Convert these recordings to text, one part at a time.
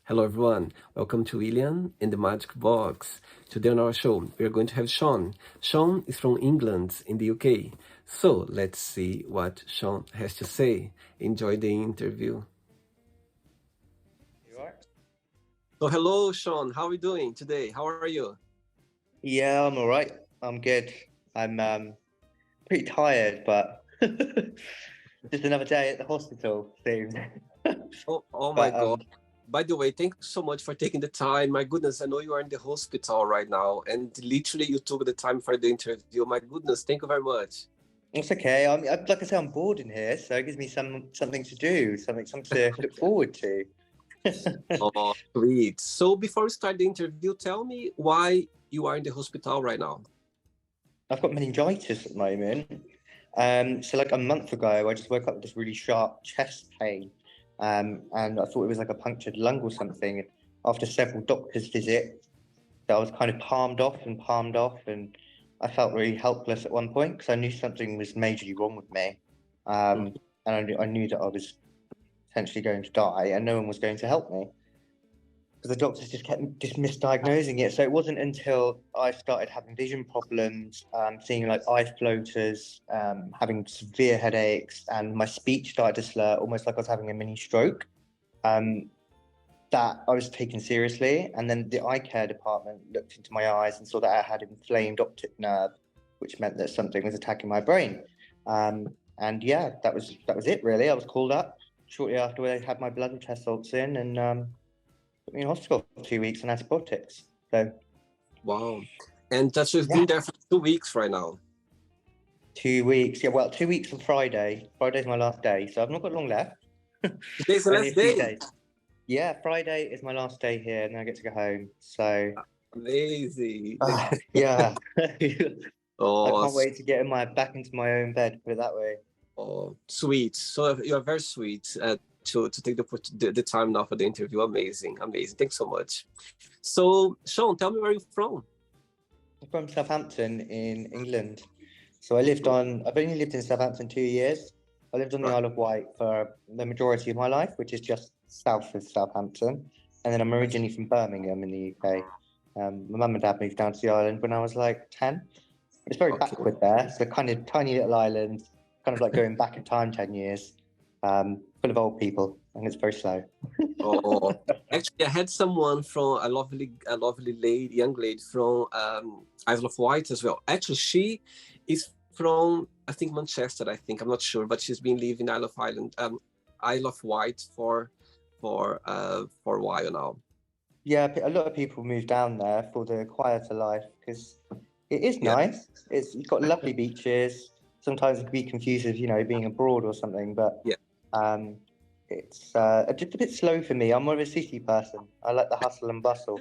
Hello, everyone. Welcome to William in the Magic Box. Today on our show, we are going to have Sean. Sean is from England in the UK. So let's see what Sean has to say. Enjoy the interview. You all right? So, hello, Sean. How are you doing today? How are you? Yeah, I'm all right. I'm good. I'm pretty tired, but just another day at the hospital soon. Oh my But God. By the way, thank you so much for taking the time. My goodness, I know you are in the hospital right now, and literally you took the time for the interview. My goodness, thank you very much. it's okay. Like I say, I'm bored in here, so it gives me something to do, something to look forward to. Oh, sweet. So before we start the interview, tell me why you are in the hospital right now. I've got meningitis at the moment. So like a month ago, I just woke up with this really sharp chest pain, and I thought it was like a punctured lung or something. After several doctor's visits, I was kind of palmed off, and I felt really helpless at one point because I knew something was majorly wrong with me, and I knew that I was potentially going to die, and no one was going to help me because the doctors just kept just misdiagnosing it. So it wasn't until I started having vision problems, seeing like eye floaters, having severe headaches, and my speech started to slur, almost like I was having a mini stroke. Um, that I was taken seriously, and then the eye care department looked into my eyes and saw that I had inflamed optic nerve, which meant that something was attacking my brain. And yeah, that was it really. I was called up shortly after I had my blood test results in, and put me in hospital for 2 weeks on antibiotics. So Wow. And that's you've yeah, been there for 2 weeks right now. 2 weeks. Yeah, well, 2 weeks on Friday. Friday's my last day, so I've not got long left. Today's the Only last a few day. days. Yeah, Friday is my last day here, and then I get to go home. So Amazing. yeah. I Oh, can't wait to get back into my own bed, put it that way. oh, sweet. So you are very sweet to take the time now for the interview. Amazing, amazing. Thanks so much. So, Sean, tell me where you're from. I'm from Southampton in England. So I've only lived in Southampton 2 years. I lived on the Right. Isle of Wight for the majority of my life, which is just south of Southampton. And then I'm originally from Birmingham in the UK. My mum and dad moved down to the island when I was like 10. It's very Okay. backward there. It's a kind of tiny little island, kind of like going back in time 10 years, full of old people, and it's very slow. Oh, actually, I had someone from a lovely lady, young lady from Isle of Wight as well. Actually, she is from I think Manchester. I think I'm not sure, but she's been living Isle of Wight for a while now. Yeah, a lot of people move down there for the quieter life because it is Yeah, nice. You've got lovely beaches. Sometimes it can be confused with, being abroad or something, but yeah. um, it's just a bit slow for me. I'm more of a city person. I like the hustle and bustle.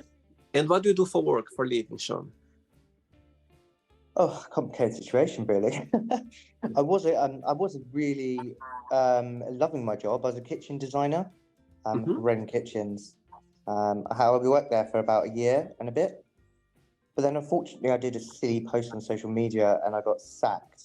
And what do you do for work for living, Sean? Oh, complicated situation, really. I wasn't really loving my job. I was a kitchen designer for Mm-hmm. Wren Kitchens. However, we worked there for about a year and a bit. But then unfortunately, I did a silly post on social media and I got sacked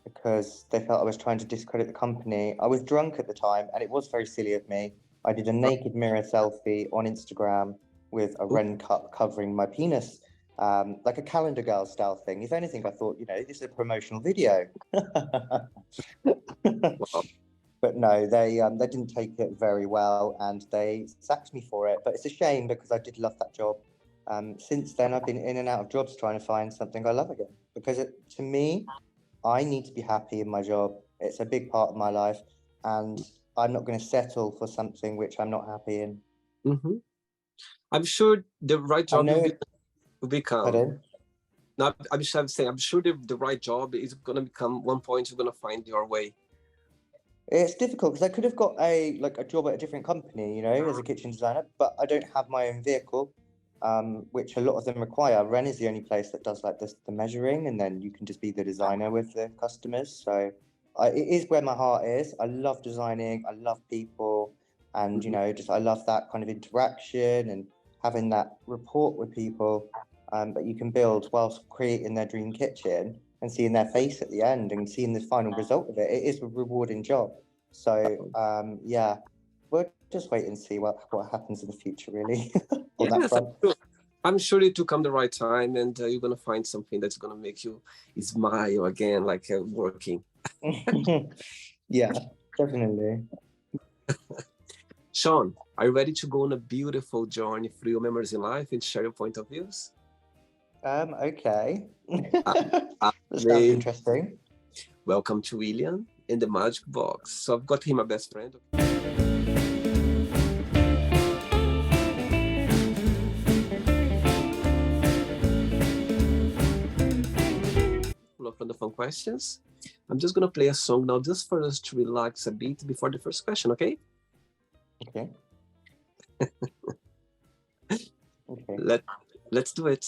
because they felt I was trying to discredit the company. I was drunk at the time and it was very silly of me. I did a naked mirror selfie on Instagram with a Wren cup covering my penis, like a calendar girl style thing. If anything, I thought, this is a promotional video. Wow. But no, they didn't take it very well and they sacked me for it. But it's a shame because I did love that job. Since then, I've been in and out of jobs trying to find something I love again. Because to me, I need to be happy in my job. It's a big part of my life, and I'm not going to settle for something which I'm not happy in. Mm-hmm. I'm sure the right I job know. will become. Pardon? No, I'm saying I'm sure the right job is gonna become one point you're gonna find your way. It's difficult because I could have got a job at a different company, as a kitchen designer, but I don't have my own vehicle, which a lot of them require. Ren is the only place that does like this, the measuring, and then you can just be the designer with the customers. So it is where my heart is. I love designing. I love people, and Mm-hmm. just I love that kind of interaction and having that rapport with people that you can build whilst creating their dream kitchen and seeing their face at the end and seeing the final result of it. It is a rewarding job. So yeah, we'll just wait and see what happens in the future, really, on that Yes, front. I'm sure it will come the right time, and you're gonna find something that's gonna make you smile again, like working. Yeah, definitely. Sean, are you ready to go on a beautiful journey through your memories in life and share your point of views? Okay. Uh, That sounds interesting. Welcome to William in the Magic Box. So I've got him, my best friend. Full of wonderful questions. I'm just gonna play a song now, just for us to relax a bit before the first question. Okay? Okay. Okay. Let's do it.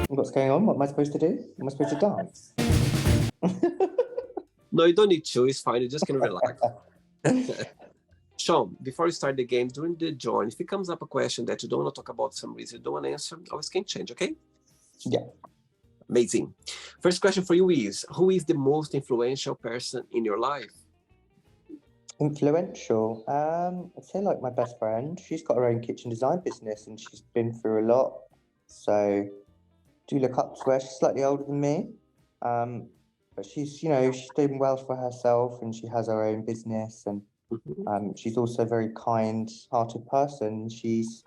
What's going on? What am I supposed to do? Am I supposed to dance? No, you don't need to. It's fine. You just can relax. Sean, before you start the game, during the join, if it comes up a question that you don't want to talk about, some reason you don't want to answer, always can change, okay? Yeah. Amazing. First question for you is, who is the most influential person in your life? Influential. I'd say like my best friend. She's got her own kitchen design business and she's been through a lot. So do look up to her. She's slightly older than me. But she's doing well for herself and she has her own business and she's also a very kind-hearted person. She's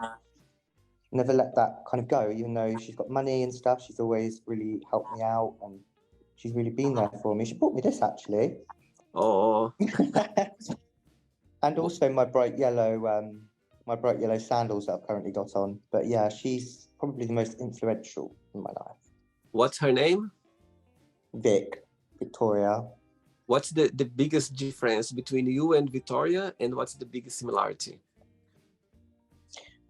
never let that kind of go, even though she's got money and stuff. She's always really helped me out and she's really been there for me. She bought me this actually. Oh. And also my bright yellow sandals that I've currently got on. But yeah, she's probably the most influential in my life. What's her name? Victoria. What's the biggest difference between you and Victoria, and what's the biggest similarity?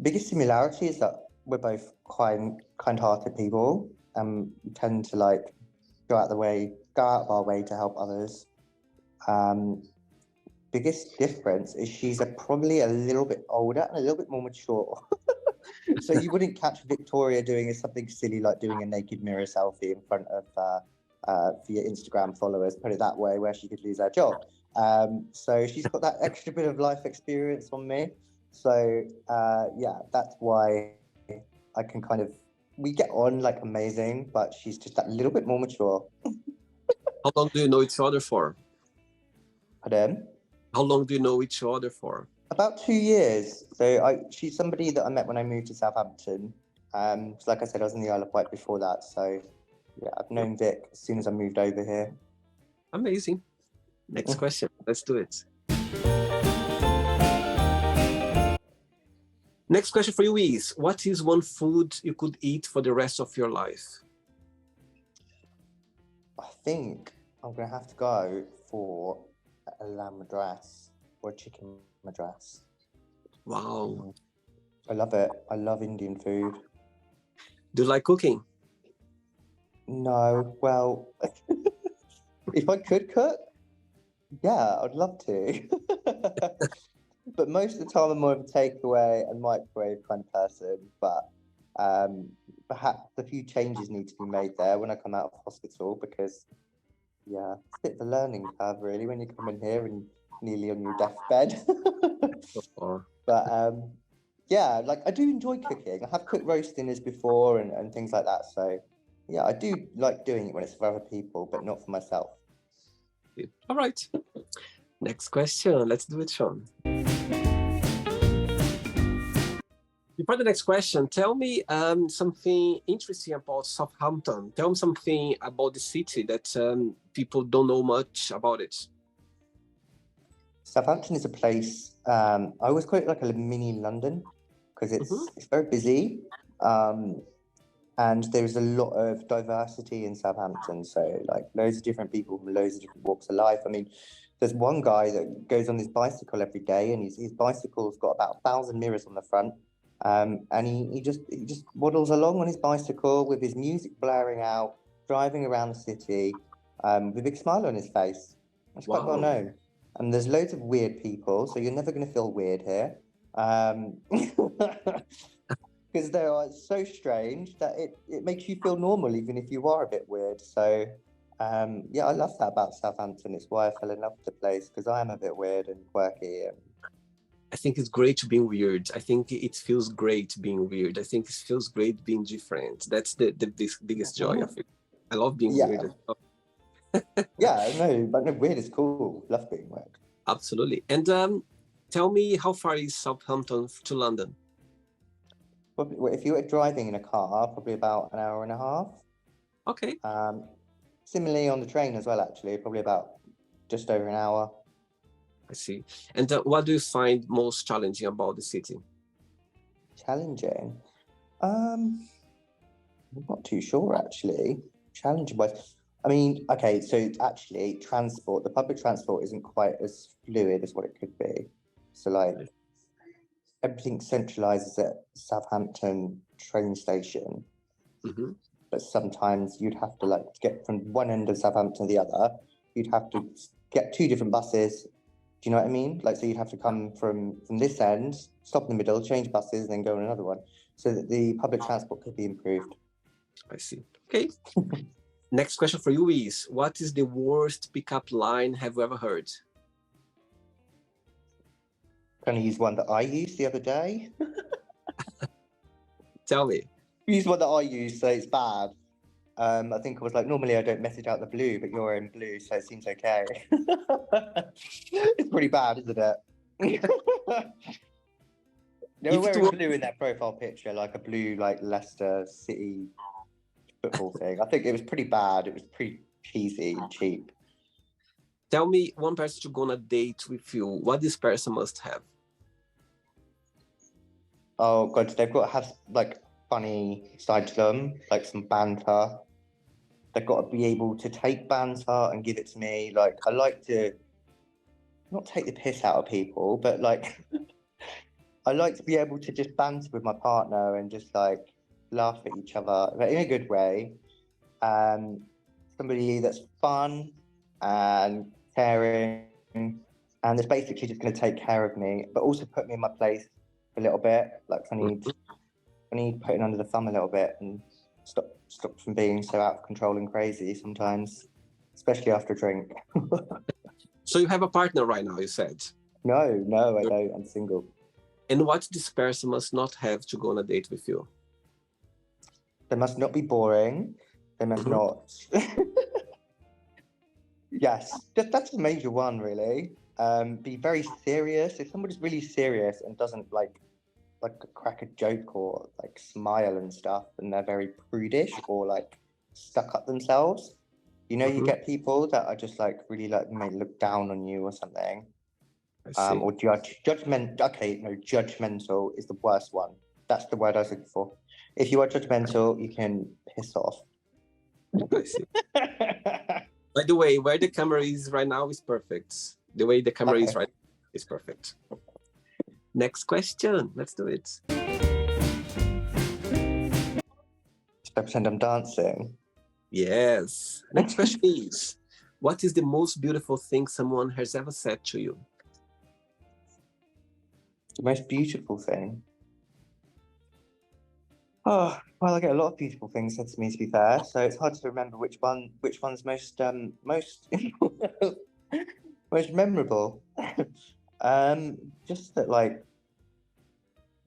Biggest similarity is that we're both kind-hearted people and we tend to like go out of our way to help others. Biggest difference is she's probably a little bit older and a little bit more mature. So you wouldn't catch Victoria doing something silly like doing a naked mirror selfie in front of for your Instagram followers, put it that way, where she could lose her job. So she's got that extra bit of life experience on me. So yeah, that's why I can we get on like amazing, but she's just that little bit more mature. How long do you know each other for? Pardon? How long do you know each other for? About 2 years. So she's somebody that I met when I moved to Southampton. So like I said, I was in the Isle of Wight before that. So yeah, I've known Vic as soon as I moved over here. Amazing. Next question. Let's do it. Next question for you is, what is one food you could eat for the rest of your life? I think I'm going to have to go for a lamb madras or a chicken madras. Wow. I love it. I love Indian food. Do you like cooking? No, well, if I could cook, yeah, I'd love to. But most of the time I'm more of a takeaway and microwave kind of person. But perhaps a few changes need to be made there when I come out of hospital because, yeah, it's a bit of a learning curve really when you come in here and nearly on your deathbed. But yeah, like I do enjoy cooking. I have cooked roast dinners before and things like that. So yeah, I do like doing it when it's for other people, but not for myself. All right. Next question. Let's do it, Sean. Before the next question, tell me something interesting about Southampton. Tell me something about the city that people don't know much about it. Southampton is a place, I always call it like a mini London because it's very busy and there's a lot of diversity in Southampton. So like loads of different people from loads of different walks of life. I mean, there's one guy that goes on his bicycle every day and his bicycle's got about 1,000 mirrors on the front. And he just waddles along on his bicycle with his music blaring out, driving around the city with a big smile on his face. That's quite well known. And there's loads of weird people, so you're never going to feel weird here. Because they are so strange that it makes you feel normal, even if you are a bit weird. So Yeah, I love that about Southampton. It's why I fell in love with the place, because I am a bit weird and quirky. I think it's great being weird. I think it feels great being weird. I think it feels great being different. That's the biggest joy of it. I love being Yeah. weird. Yeah, no, but no, weird is cool. Love being weird. Absolutely. And tell me, how far is Southampton to London? Probably, well, if you were driving in a car, probably about an hour and a half. Okay. Similarly on the train as well, actually, probably about just over an hour. I see. And what do you find most challenging about the city? Challenging? I'm not too sure, actually. Challenging wise, I mean, okay, so actually, the public transport isn't quite as fluid as what it could be. So, like, everything centralizes at Southampton train station. Mm-hmm. But sometimes you'd have to, like, to get from one end of Southampton to the other, you'd have to get two different buses. Do you know what I mean? Like, so you'd have to come from this end, stop in the middle, change buses, and then go on another one, so that the public transport could be improved. I see. Okay. Next question for you is, what is the worst pickup line have you ever heard? Can I use one that I used the other day? Tell me. Use one that I used, so it's bad. I think I was like, normally I don't message out the blue, but you're in blue, so it seems okay. It's pretty bad, isn't it? They were wearing blue in their profile picture, like a blue, like Leicester City football thing. I think it was pretty bad. It was pretty cheesy and cheap. Tell me one person to go on a date with you. What this person must have? Oh God, they've got to have like funny side to them, like some banter. They've got to be able to take banter and give it to me. Like, I like to not take the piss out of people, but like I like to be able to just banter with my partner and just like laugh at each other, but in a good way. Somebody that's fun and caring, and that's basically just going to take care of me, but also put me in my place a little bit. Like, I need putting under the thumb a little bit and stop from being so out of control and crazy sometimes, especially after a drink. So you have a partner right now, you said? No, I don't. I'm single. And what this person must not have to go on a date with you? They must not be boring. They must not. Yes, that's the major one, really. Be very serious. If somebody's really serious and doesn't like crack a joke or like smile and stuff, and they're very prudish or like stuck up themselves, you get people that are just like really like may look down on you or something. Or judgment. Okay, no, judgmental is the worst one. That's the word I was looking for. If you are judgmental, you can piss off. I see. By the way, where the camera is right now is perfect. The way the camera is right now is perfect. Next question. Let's do it. Should I pretend I'm dancing? Yes. Next question is, what is the most beautiful thing someone has ever said to you? The most beautiful thing? Oh, well, I get a lot of beautiful things said to me, to be fair. So it's hard to remember which one's most most memorable. Just that, like,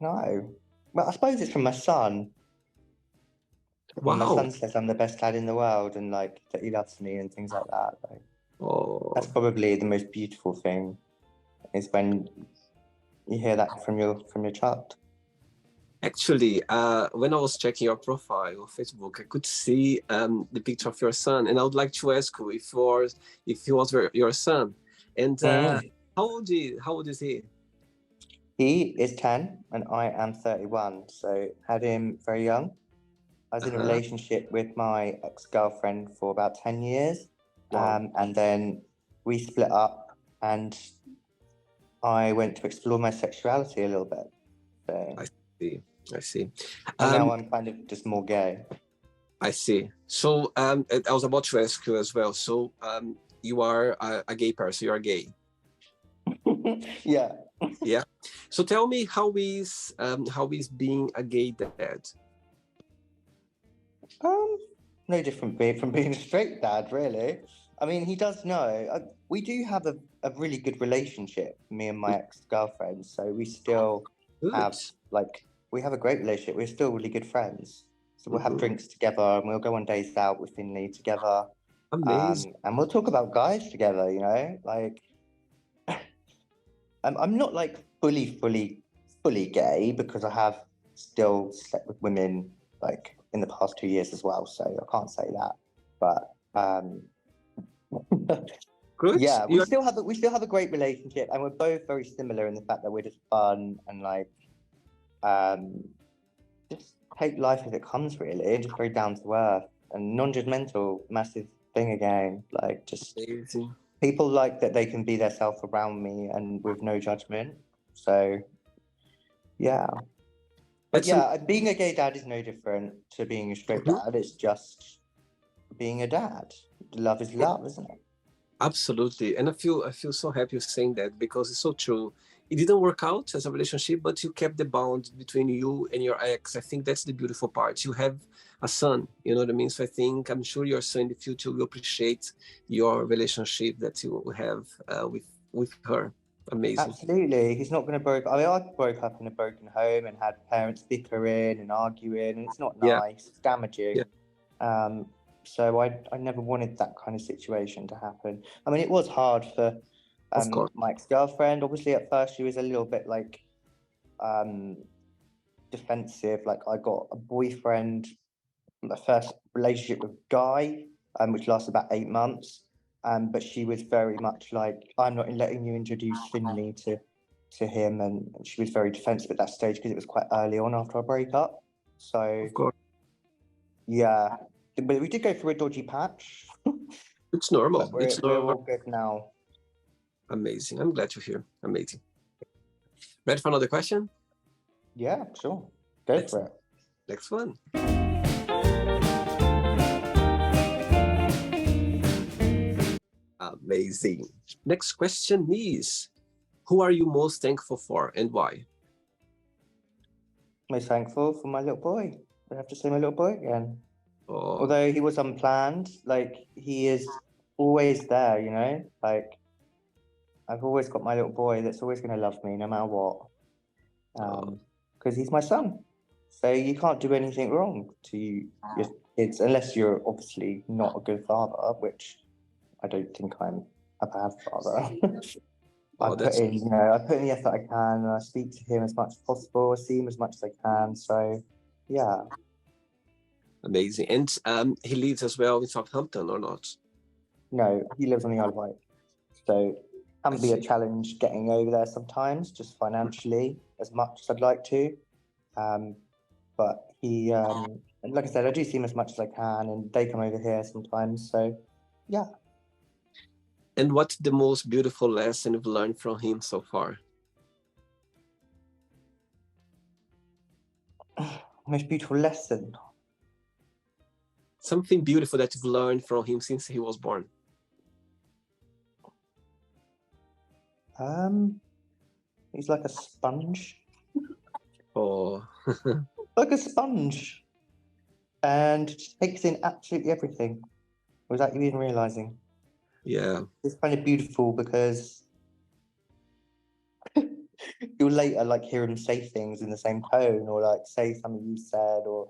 no. Well, I suppose it's from my son. Wow. My son says I'm the best dad in the world, and like that he loves me and things like that. Like, that's probably the most beautiful thing, is when you hear that from your child. Actually, when I was checking your profile on Facebook, I could see the picture of your son, and I would like to ask you if he was your son. And how old is he? He is 10 and I am 31, so had him very young. I was in a relationship with my ex-girlfriend for about 10 years. Wow. And then we split up and I went to explore my sexuality a little bit. So I see. And now I'm kind of just more gay. I see. So I was about to ask you as well. So you are a gay person. You are gay. Yeah. Yeah. So tell me, how is being a gay dad? no different from being a straight dad, really. I mean, he does know. We do have a really good relationship, me and my ex-girlfriend. So we still Good. have, like, we have a great relationship. We're still really good friends. So we'll have Mhm. drinks together and we'll go on days out with Finley together. Amazing. And we'll talk about guys together, you know? Like, I'm not like fully gay because I have still slept with women like in the past 2 years as well. So I can't say that. But Good. yeah, we You're still have a great relationship, and we're both very similar in the fact that we're just fun and like um, just take life as it comes, really, and just very down to earth and non-judgmental. Massive thing again, like just amazing. people like that they can be their self around me and with no judgment. So yeah, but That's am- yeah, being a gay dad is no different to being a straight Mhm. dad. It's just being a dad. Love is love, isn't it? Absolutely. And I feel so happy you're saying that because it's so true. It didn't work out as a relationship, but you kept the bond between you and your ex. I think that's the beautiful part. You have a son, you know what I mean? So I'm sure your son in the future will appreciate your relationship that you have with her. Amazing. Absolutely. He's not going to break. I mean, I broke up in a broken home and had parents bickering and arguing, and it's not Yeah, nice. It's damaging. yeah, So I never wanted that kind of situation to happen. I mean, it was hard for of course. my ex-girlfriend. Obviously, at first she was a little bit like um, defensive. Like I got a boyfriend, my first relationship with Guy, which lasted about 8 months. But she was very much like, I'm not letting you introduce Finley to him, and she was very defensive at that stage because it was quite early on after our breakup. So Of course. yeah, but we did go through a dodgy patch, It's but normal. It's we're normal. all good now. Amazing. I'm glad to hear. Amazing. Ready for another question? Yeah, sure, go for it. Next one. Amazing. Next question is, who are you most thankful for and why? Most thankful for my little boy. I have to say my little boy again. Oh, Although he was unplanned, like he is always there, you know? Like I've always got my little boy that's always going to love me no matter what. oh, Because he's my son. So you can't do anything wrong to your kids unless you're obviously not a good father, which I don't think I'm a bad father. I oh, put that's in, you know, I put in the effort I can, and I speak to him as much as possible, I see him as much as I can. So yeah. amazing. And he lives as well in Southampton or not? No, he lives on the Isle of Wight. So I can be a see. challenge getting over there sometimes, just financially, as much as I'd like to. But he, and like I said, I do see him as much as I can, and they come over here sometimes. So, yeah. And what's the most beautiful lesson you've learned from him so far? Most beautiful lesson. Something beautiful that you've learned from him since he was born. He's like a sponge, Oh, like a sponge, and just takes in absolutely everything without you even realizing. yeah. It's kind of beautiful because you'll later like hear him say things in the same tone or like say something you said, or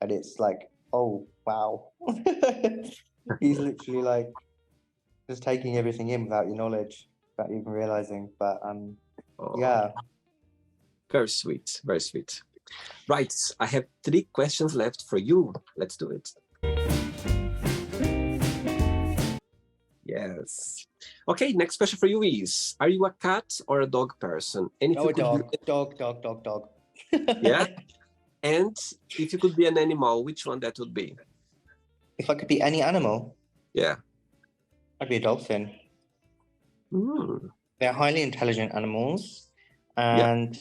and it's like, oh wow. He's literally like just taking everything in without your knowledge, without even realizing. But Oh, yeah. very sweet. Very sweet. Right. I have 3 questions left for you. Let's do it. Yes. Okay, next question for you is, are you a cat or a dog person? And if Oh, you a could dog. yeah. And if you could be an animal, which one that would be? If I could be any animal, Yeah. I'd be a dolphin. Mm. They're highly intelligent animals, Yeah. and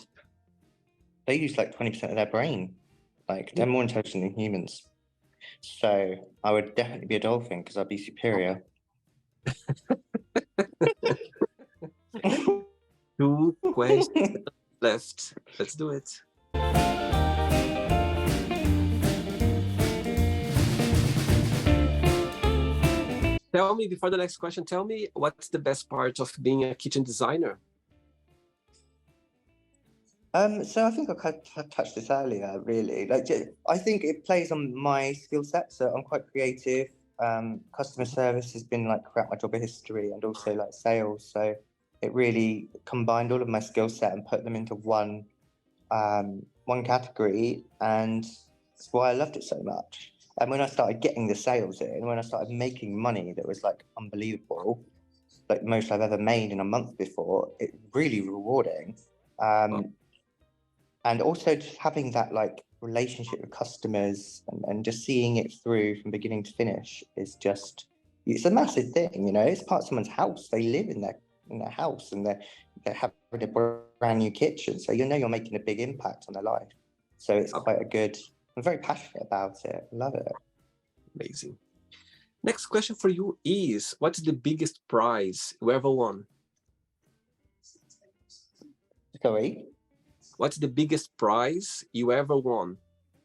they use like 20% of their brain. Like they're more intelligent than humans. So I would definitely be a dolphin because I'd be superior. 2 questions left. Let's do it. tell me, before the next question, tell me what's the best part of being a kitchen designer? So I think I kind of touched this earlier, really. I think it plays on my skill set. So I'm quite creative. Customer service has been like throughout my job history, and also like sales. So it really combined all of my skill set and put them into one category, and that's why I loved it so much. And when I started getting the sales in, when I started making money that was like unbelievable, like most I've ever made in a month before, it really rewarding. And also just having that like relationship with customers and just seeing it through from beginning to finish is just, it's a massive thing, you know. It's part of someone's house. They live in their house, and they're having a brand new kitchen. So you know you're making a big impact on their life. So it's quite a good, I'm very passionate about it. Love it. Amazing. Next question for you is, what's the biggest prize you ever won? Sorry? What's the biggest prize you ever won?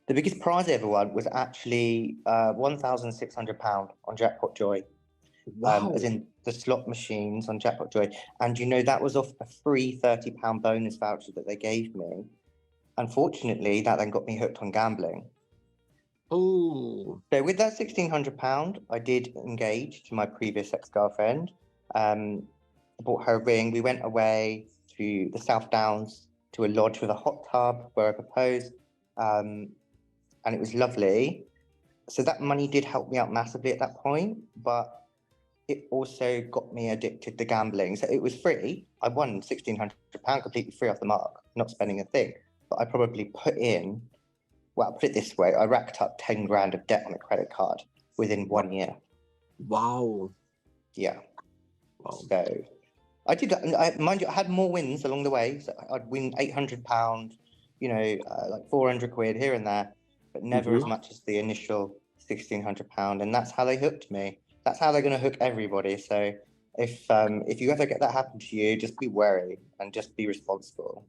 The biggest prize I ever won was actually £1,600 on Jackpot Joy. Wow. As in the slot machines on Jackpot Joy. And you know, that was off a free £30 bonus voucher that they gave me. Unfortunately, that then got me hooked on gambling. Oh. So with that £1,600, I did engage to my previous ex-girlfriend. I bought her a ring. We went away to the South Downs to a lodge with a hot tub where I proposed. And it was lovely. So that money did help me out massively at that point, but it also got me addicted to gambling. So it was free. I won £1,600 completely free off the mark, not spending a thing. But I probably put it this way, I racked up 10 grand of debt on a credit card within 1 year. Wow. Yeah. Wow. So mind you, I had more wins along the way. So I'd win £800, like 400 quid here and there, but never as much as the initial £1,600. And that's how they hooked me. That's how they're going to hook everybody. So if you ever get that happen to you, just be wary and just be responsible.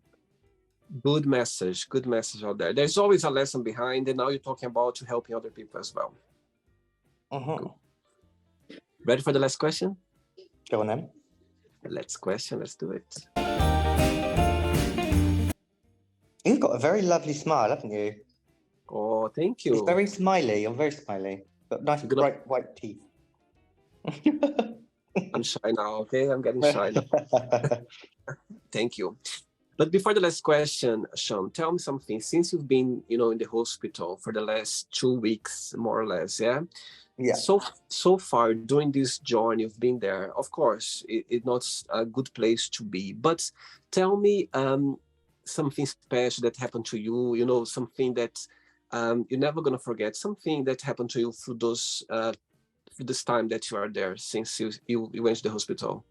Good message out there. There's always a lesson behind, and now you're talking about helping other people as well. Ready for the last question? Go on then. Let's do it. You've got a very lovely smile, haven't you? Oh, thank you. It's very smiley. You're very smiley. Got nice bright white teeth. I'm shy now, okay? I'm getting shy now. Thank you. But before the last question, Sean, tell me something. Since you've been, in the hospital for the last 2 weeks, more or less, yeah? Yeah. So far, during this journey you've been there, of course, it's not a good place to be. But tell me something special that happened to you, something that you're never going to forget, something that happened to you through this time that you are there since you went to the hospital.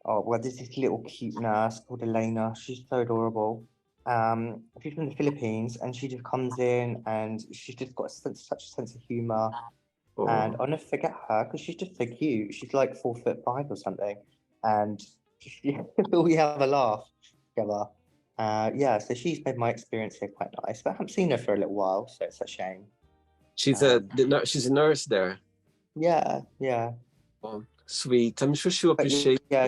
Oh, well, there's this little cute nurse called Elena. She's so adorable. She's from the Philippines, and she just comes in and she's just got such a sense of humor. Oh. And I'll never forget her because she's just so cute. She's like 4'5" or something. And we have a laugh together. So she's made my experience here quite nice. But I haven't seen her for a little while, so it's a shame. She's a nurse there. Yeah. Oh, sweet. I'm sure she'll appreciate. Yeah,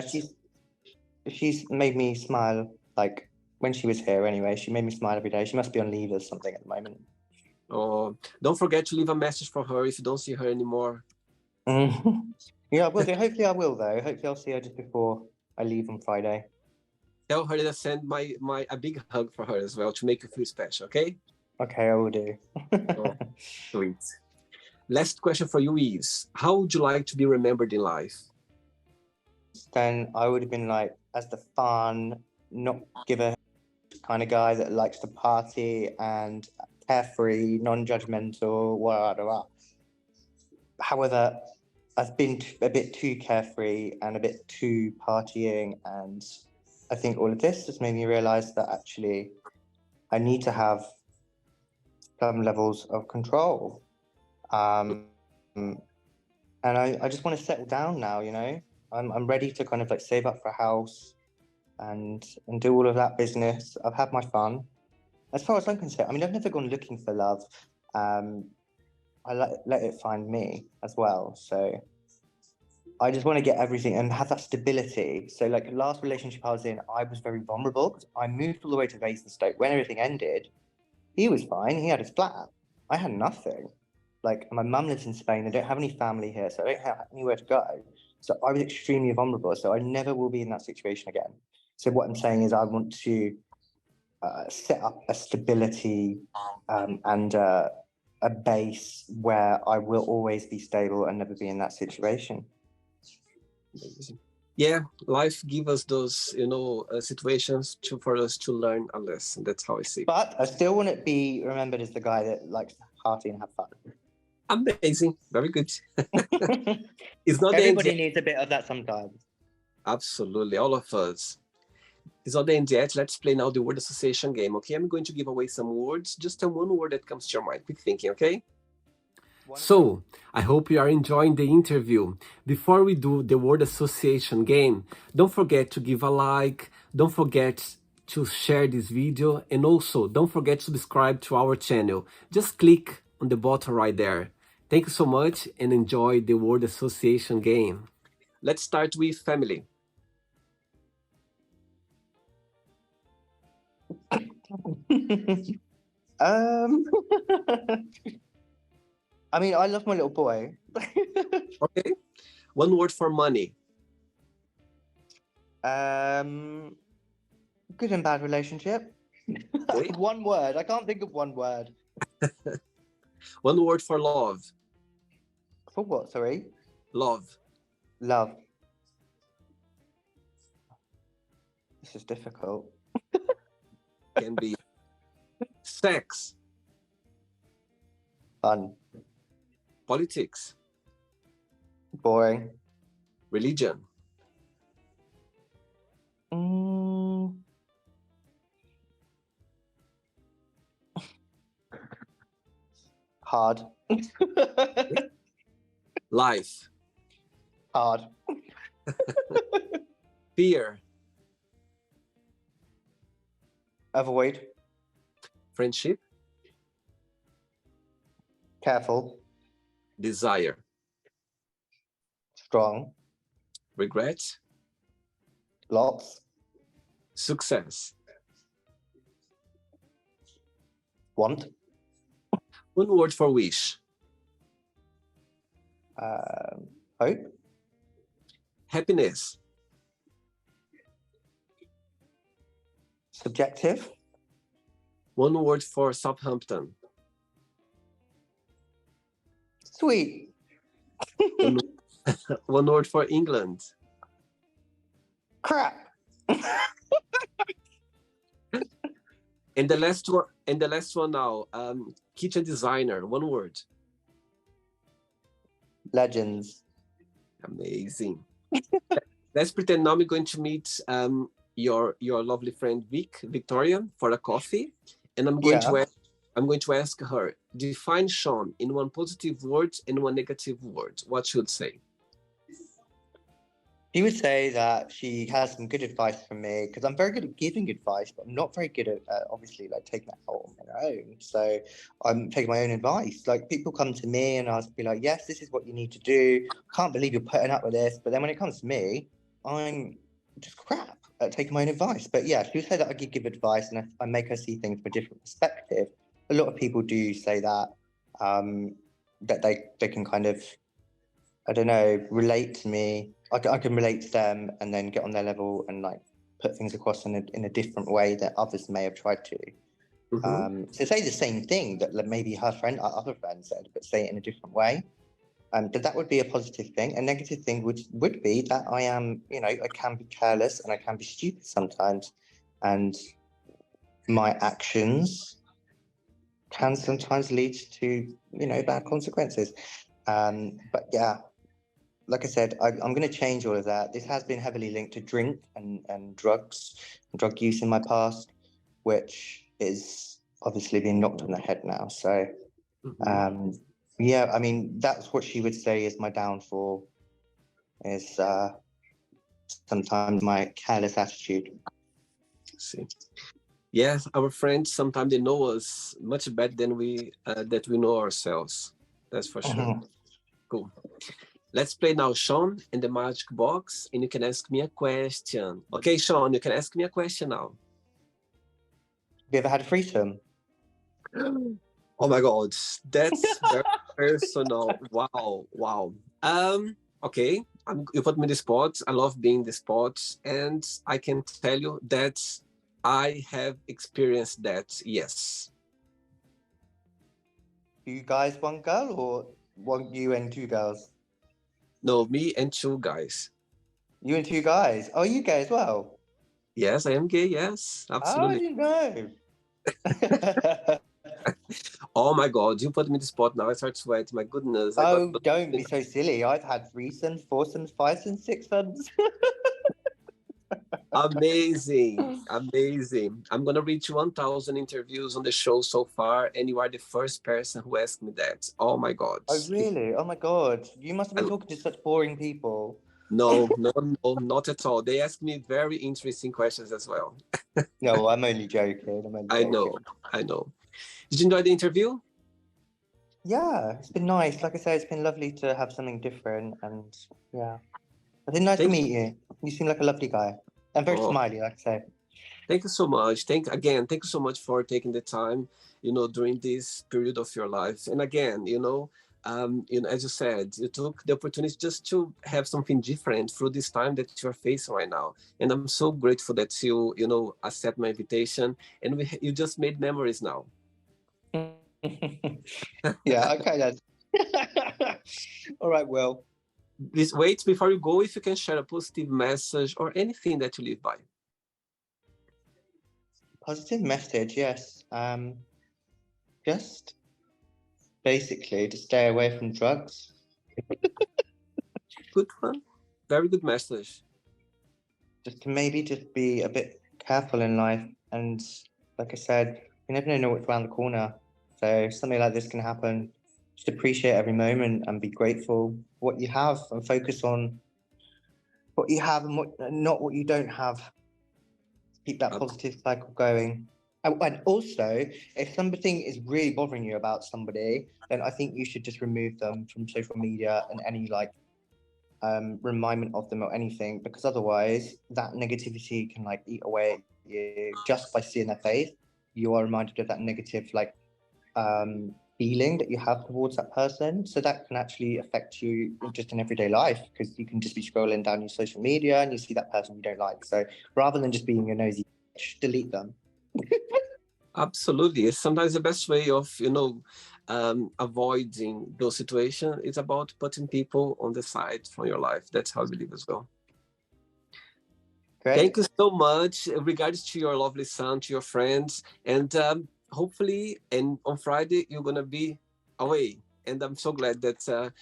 she's made me smile. Like when she was here, anyway, she made me smile every day. She must be on leave or something at the moment. Oh, don't forget to leave a message for her if you don't see her anymore. Yeah, I will do. Hopefully, I will though. Hopefully, I'll see her just before I leave on Friday. Tell her that I send a big hug for her as well to make her feel special. Okay. Okay, I will do. Oh, sweet. Last question for you is, how would you like to be remembered in life? Then I would have been like, as the fun, not give a kind of guy that likes to party and carefree, non-judgmental, whatever. However, I've been a bit too carefree and a bit too partying, and I think all of this just made me realize that actually I need to have some levels of control. And I just want to settle down now, I'm ready to kind of like save up for a house and do all of that business. I've had my fun. As far as I'm concerned, I've never gone looking for love. I let it find me as well. So I just want to get everything and have that stability. So like the last relationship I was in, I was very vulnerable because I moved all the way to Basingstoke. When everything ended, he was fine. He had his flat. I had nothing. Like my mum lives in Spain. I don't have any family here, so I don't have anywhere to go. So I was extremely vulnerable. So I never will be in that situation again. So what I'm saying is I want to set up a stability and a base where I will always be stable and never be in that situation. Yeah, life gives us those, situations for us to learn a lesson. That's how I see it. But I still want to be remembered as the guy that likes to party and have fun. Amazing. Very good. It's not Everybody needs a bit of that sometimes. Absolutely. All of us. It's not the end yet. Let's play now the word association game, okay? I'm going to give away some words. Just tell one word that comes to your mind. Keep thinking, okay? So, I hope you are enjoying the interview. Before we do the word association game, don't forget to give a like, don't forget to share this video, and also don't forget to subscribe to our channel. Just click on the button right there. Thank you so much and enjoy the word association game. Let's start with family. I mean, I love my little boy. Okay. One word for money. Good and bad relationship. Okay. One word. I can't think of one word. One word for love. For what, sorry? Love. Love. This is difficult. Can be. Sex. Fun. Politics. Boring. Religion. Hard. Life. Hard. Fear. Avoid. Friendship. Careful. Desire. Strong. Regret. Lots. Success. Want. One word for wish. Hope. Happiness. Subjective. One word for Southampton. Sweet. One word for England. Crap. And the last one now. Kitchen designer. One word. Legends. Amazing. Let's pretend now we're going to meet your lovely friend Victoria for a coffee, and I'm going to ask her, define Sean in one positive word and one negative word. What should say? She would say that she has some good advice from me because I'm very good at giving advice, but I'm not very good at obviously like taking that out on my own. So I'm taking my own advice. Like people come to me and I'll be like, yes, this is what you need to do. Can't believe you're putting up with this. But then when it comes to me, I'm just crap at taking my own advice. But yeah, she would say that I could give advice and I make her see things from a different perspective. A lot of people do say that, that they can kind of, I don't know, relate to me. I can relate to them and then get on their level and like put things across in a different way that others may have tried to. So say the same thing that maybe her other friend said, but say it in a different way. That would be a positive thing. A negative thing would be that I am, I can be careless and I can be stupid sometimes, and my actions can sometimes lead to, bad consequences. But yeah. Like I said, I'm going to change all of that. This has been heavily linked to drink and drugs and drug use in my past, which is obviously being knocked on the head now. So, yeah, I mean, that's what she would say is my downfall, is sometimes my careless attitude. See. Yes, our friends, sometimes they know us much better than that we know ourselves. That's for sure. Cool. Let's play now, Sean, in the magic box, and you can ask me a question. Okay, Sean, you can ask me a question now. Have you ever had a threesome? Oh my God, that's very personal. Wow. Okay, you put me in the spot. I love being in the spot, and I can tell you that I have experienced that. Yes. You guys, one girl, or one you and two girls? No, me and two guys. You and two guys. Oh, you gay as well? Yes, I am gay. Yes, Oh, I absolutely. didn't know. Oh my God, you put me in the spot now. I start sweating. My goodness. Oh, don't be so silly. I've had threesomes, foursomes, fivesomes, sixsomes. Amazing. I'm gonna reach 1,000 interviews on the show so far, and you are the first person who asked me that. Oh my God. Oh, really? Oh my God. You must have been talking to such boring people. No, not at all. They asked me very interesting questions as well. No, I'm only joking. I know. Did you enjoy the interview? Yeah, it's been nice. Like I said, it's been lovely to have something different, and yeah, it's been nice to meet you. You seem like a lovely guy and very smiley, like I say. Thank you so much. Thank you so much for taking the time, during this period of your life. And again, as you said, you took the opportunity just to have something different through this time that you're facing right now. And I'm so grateful that you accept my invitation, and you just made memories now. Yeah, okay then. All right, well. Please wait before you go, if you can share a positive message or anything that you live by. Positive message, yes. Just basically to stay away from drugs. Good one. Very good message. Just to maybe just be a bit careful in life. And like I said, you never know what's around the corner. So something like this can happen. Just appreciate every moment and be grateful for what you have, and focus on what you have and not what you don't have. Keep that positive cycle going. And also, if something is really bothering you about somebody, then I think you should just remove them from social media and any remindment of them or anything, because otherwise that negativity can eat away at you. Just by seeing their face, you are reminded of that negative feeling that you have towards that person. So that can actually affect you just in everyday life, because you can just be scrolling down your social media and you see that person you don't like. So rather than just being a nosy bitch, delete them. Absolutely. Sometimes the best way of avoiding those situations is about putting people on the side from your life. That's how I believe as well. Great. Thank you so much. Regards to your lovely son, to your friends, and hopefully, and on Friday you're gonna be away. And I'm so glad that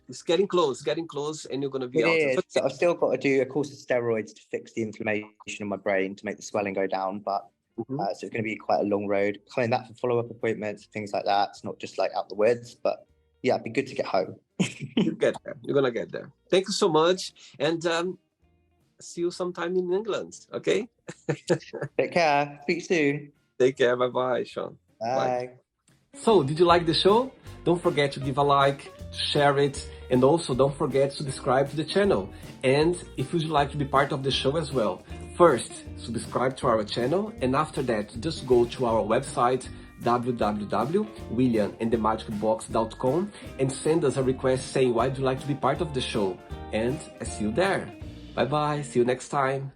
it's getting close, and you're gonna be out. It is. So I've still got to do a course of steroids to fix the inflammation in my brain to make the swelling go down, but. So it's going to be quite a long road. Coming back for follow-up appointments, things like that. It's not just out the woods, but yeah, it'd be good to get home. You get there. You're going to get there. Thank you so much. And see you sometime in England, okay? Take care. Speak soon. Take care. Bye-bye, Sean. Bye. So, did you like the show? Don't forget to give a like, share it, and also don't forget to subscribe to the channel. And if you'd like to be part of the show as well, first, subscribe to our channel, and after that, just go to our website, www.williamandthemagicbox.com, and send us a request saying why you'd like to be part of the show. And I see you there. Bye-bye. See you next time.